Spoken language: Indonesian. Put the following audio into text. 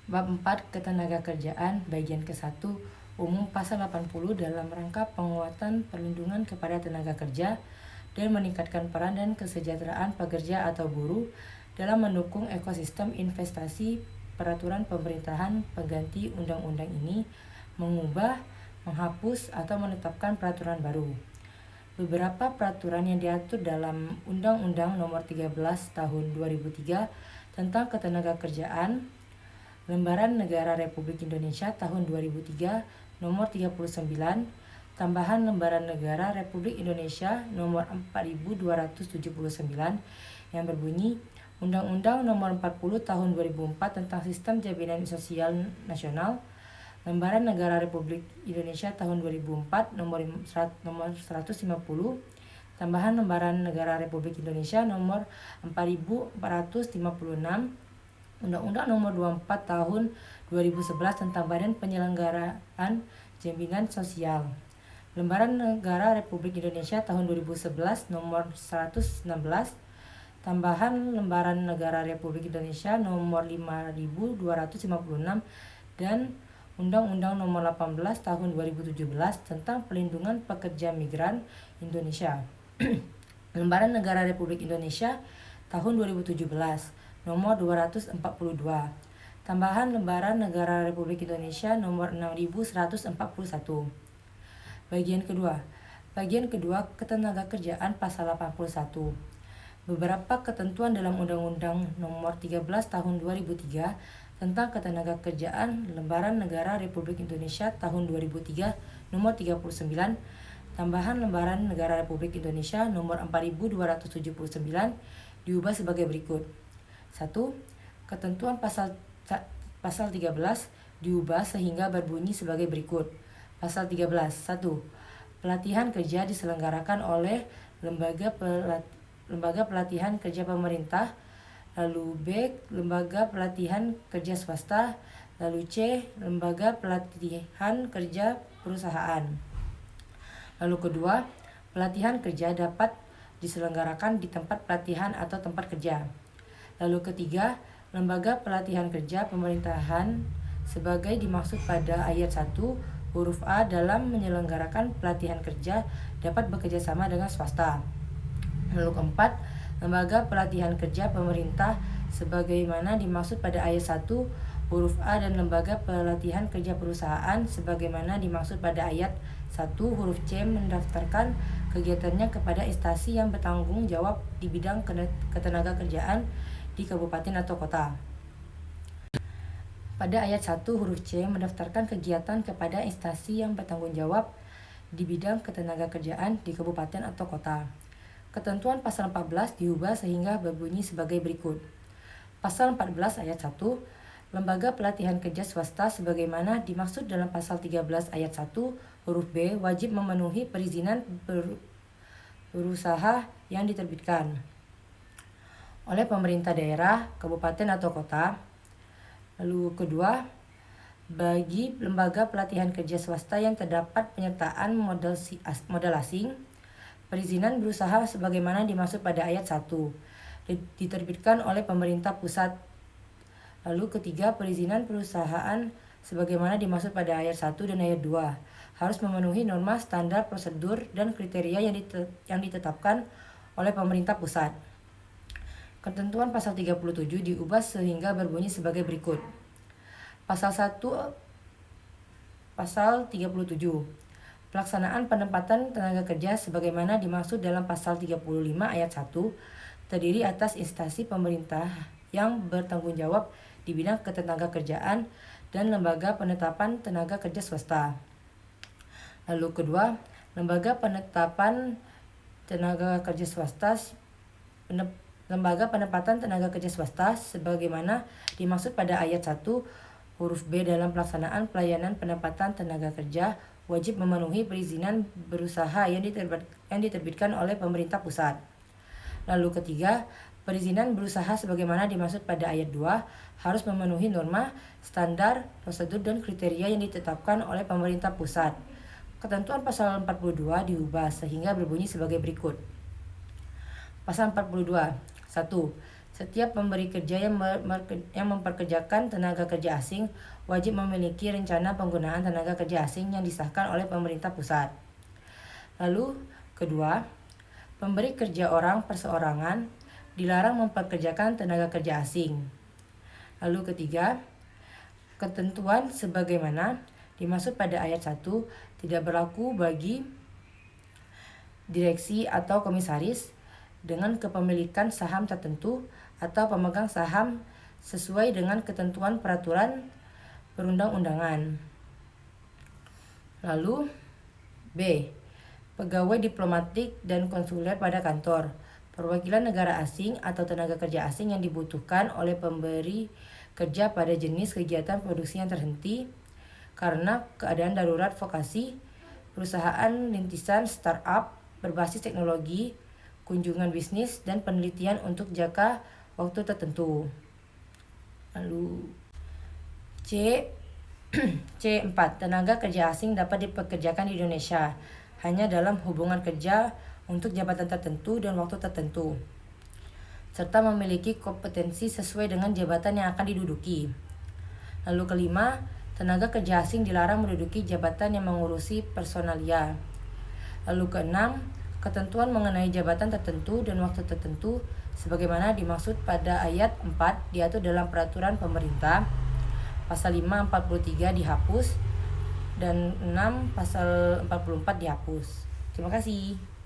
Bab 4 Ketenagakerjaan bagian ke-1 Umum Pasal 80 dalam rangka penguatan perlindungan kepada tenaga kerja dan meningkatkan peran dan kesejahteraan pekerja atau buruh dalam mendukung ekosistem investasi. Peraturan pemerintahan pengganti undang-undang ini mengubah, menghapus, atau menetapkan peraturan baru. Beberapa peraturan yang diatur dalam Undang-Undang Nomor 13 Tahun 2003 tentang Ketenagakerjaan, Lembaran Negara Republik Indonesia Tahun 2003 Nomor 39, tambahan Lembaran Negara Republik Indonesia Nomor 4279 yang berbunyi Undang-Undang Nomor 40 Tahun 2004 tentang Sistem Jaminan Sosial Nasional, Lembaran Negara Republik Indonesia Tahun 2004 Nomor 150, tambahan Lembaran Negara Republik Indonesia Nomor 4456, Undang-Undang Nomor 24 Tahun 2011 tentang Badan Penyelenggaraan Jaminan Sosial, Lembaran Negara Republik Indonesia Tahun 2011 Nomor 116, tambahan Lembaran Negara Republik Indonesia Nomor 5256 dan Undang-Undang Nomor 18 Tahun 2017 tentang Pelindungan Pekerja Migran Indonesia. Lembaran Negara Republik Indonesia Tahun 2017 Nomor 242, tambahan Lembaran Negara Republik Indonesia Nomor 6141. Bagian kedua Ketenagakerjaan Pasal 81. Beberapa ketentuan dalam Undang-Undang Nomor 13 Tahun 2003 tentang Ketenagakerjaan, Lembaran Negara Republik Indonesia Tahun 2003 Nomor 39, tambahan Lembaran Negara Republik Indonesia Nomor 4279 diubah sebagai berikut. 1. Ketentuan pasal 13 diubah sehingga berbunyi sebagai berikut. Pasal 13. 1. Pelatihan kerja diselenggarakan oleh lembaga pelatihan kerja pemerintah, lalu B. lembaga pelatihan kerja swasta, lalu C. lembaga pelatihan kerja perusahaan. Lalu kedua, pelatihan kerja dapat diselenggarakan di tempat pelatihan atau tempat kerja. Lalu ketiga, lembaga pelatihan kerja pemerintahan sebagai dimaksud pada ayat 1 huruf A dalam menyelenggarakan pelatihan kerja dapat bekerja sama dengan swasta. Lalu keempat, lembaga pelatihan kerja pemerintah sebagaimana dimaksud pada ayat 1 huruf A dan lembaga pelatihan kerja perusahaan sebagaimana dimaksud pada ayat 1 huruf C mendaftarkan kegiatannya kepada instansi yang bertanggung jawab di bidang ketenagakerjaan di kabupaten atau kota. Pada ayat 1 huruf C mendaftarkan kegiatan kepada instansi yang bertanggung jawab di bidang ketenagakerjaan di kabupaten atau kota. Ketentuan pasal 14 diubah sehingga berbunyi sebagai berikut. Pasal 14 ayat 1, lembaga pelatihan kerja swasta sebagaimana dimaksud dalam pasal 13 ayat 1 huruf B wajib memenuhi perizinan berusaha yang diterbitkan oleh pemerintah daerah, kabupaten atau kota. Lalu kedua, bagi lembaga pelatihan kerja swasta yang terdapat penyertaan modal asing, perizinan berusaha sebagaimana dimaksud pada ayat 1 diterbitkan oleh pemerintah pusat. Lalu ketiga, perizinan perusahaan sebagaimana dimaksud pada ayat 1 dan ayat 2 harus memenuhi norma standar prosedur dan kriteria yang ditetapkan oleh pemerintah pusat. Ketentuan pasal 37 diubah sehingga berbunyi sebagai berikut. Pasal 37. Pelaksanaan penempatan tenaga kerja sebagaimana dimaksud dalam pasal 35 ayat 1 terdiri atas instansi pemerintah yang bertanggung jawab di bidang ketenagakerjaan dan lembaga penetapan tenaga kerja swasta. Lalu kedua, lembaga penempatan tenaga kerja swasta sebagaimana dimaksud pada ayat 1 huruf B dalam pelaksanaan pelayanan penempatan tenaga kerja wajib memenuhi perizinan berusaha yang diterbitkan oleh pemerintah pusat. Lalu ketiga, perizinan berusaha sebagaimana dimaksud pada ayat 2 harus memenuhi norma, standar, prosedur, dan kriteria yang ditetapkan oleh pemerintah pusat. Ketentuan pasal 42 diubah sehingga berbunyi sebagai berikut. Pasal 42. 1. Setiap pemberi kerja yang memperkerjakan tenaga kerja asing wajib memiliki rencana penggunaan tenaga kerja asing yang disahkan oleh pemerintah pusat. Lalu, kedua, pemberi kerja orang perseorangan dilarang memperkerjakan tenaga kerja asing. Lalu ketiga, ketentuan sebagaimana dimaksud pada ayat 1 tidak berlaku bagi direksi atau komisaris dengan kepemilikan saham tertentu atau pemegang saham sesuai dengan ketentuan peraturan perundang-undangan. Lalu B. Pegawai diplomatik dan konsuler pada kantor, perwakilan negara asing atau tenaga kerja asing yang dibutuhkan oleh pemberi kerja pada jenis kegiatan produksi yang terhenti karena keadaan darurat vokasi, perusahaan rintisan startup berbasis teknologi, kunjungan bisnis, dan penelitian untuk jangka waktu tertentu. Lalu C4. Tenaga kerja asing dapat dipekerjakan di Indonesia hanya dalam hubungan kerja untuk jabatan tertentu dan waktu tertentu, serta memiliki kompetensi sesuai dengan jabatan yang akan diduduki. Lalu kelima, tenaga kerja asing dilarang menduduki jabatan yang mengurusi personalia. Lalu keenam, ketentuan mengenai jabatan tertentu dan waktu tertentu sebagaimana dimaksud pada ayat 4 diatur dalam peraturan pemerintah. Pasal 5 43 dihapus dan 6 pasal 44 dihapus. Terima kasih.